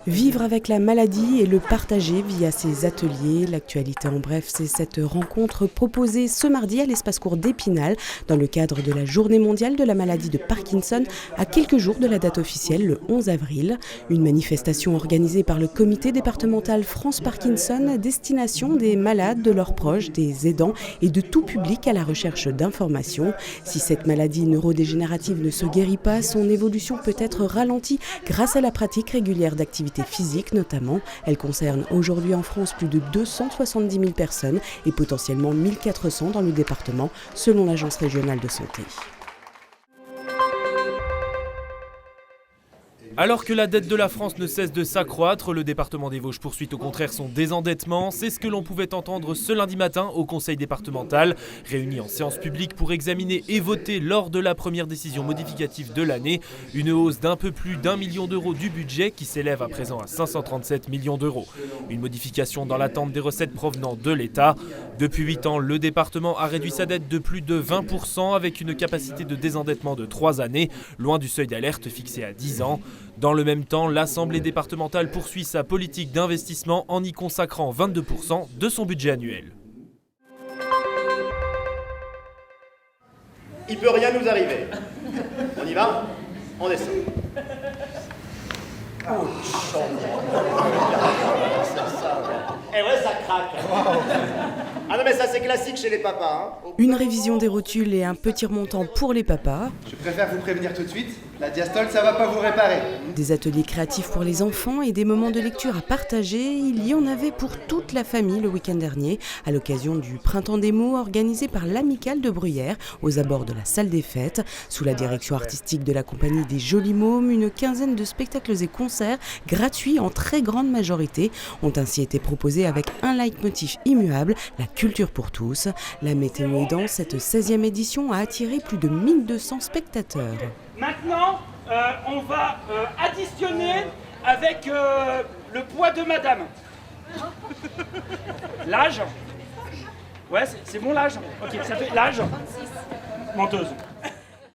Vivre avec la maladie et le partager via ces ateliers. L'actualité en bref, c'est cette rencontre proposée ce mardi à l'espace court d'Épinal dans le cadre de la Journée mondiale de la maladie de Parkinson à quelques jours de la date officielle, le 11 avril. Une manifestation organisée par le comité départemental France Parkinson à destination des malades, de leurs proches, des aidants et de tout public à la recherche d'informations. Si cette maladie neurodégénérative ne se guérit pas, son évolution peut être ralentie grâce à la pratique régulière d'activités physique notamment. Elle concerne aujourd'hui en France plus de 270 000 personnes et potentiellement 1400 dans le département, selon l'Agence régionale de santé. Alors que la dette de la France ne cesse de s'accroître, le département des Vosges poursuit au contraire son désendettement. C'est ce que l'on pouvait entendre ce lundi matin au conseil départemental, réuni en séance publique pour examiner et voter lors de la première décision modificative de l'année, une hausse d'un peu plus d'1 million d'euros du budget qui s'élève à présent à 537 millions d'euros. Une modification dans l'attente des recettes provenant de l'État. Depuis 8 ans, le département a réduit sa dette de plus de 20% avec une capacité de désendettement de 3 années, loin du seuil d'alerte fixé à 10 ans. Dans le même temps, l'Assemblée départementale poursuit sa politique d'investissement en y consacrant 22% de son budget annuel. Il peut rien nous arriver. On y va ? On descend. Eh ouais, ça craque. Ah non mais ça c'est classique chez les papas. Une révision des rotules et un petit remontant pour les papas. Je préfère vous prévenir tout de suite, la diastole ça va pas vous réparer. Des ateliers créatifs pour les enfants et des moments de lecture à partager. Il y en avait pour toute la famille le week-end dernier à l'occasion du Printemps des mots organisé par l'Amicale de Bruyères aux abords de la salle des fêtes. Sous la direction artistique de la compagnie des Jolis Mômes, une quinzaine de spectacles et concerts gratuits en très grande majorité ont ainsi été proposés avec un leitmotiv immuable, la culture pour tous. La météo aidant, cette 16e édition a attiré plus de 1200 spectateurs. Maintenant, on va additionner avec le poids de madame. L'âge. Ouais, c'est bon l'âge. Ok, ça fait l'âge. Menteuse.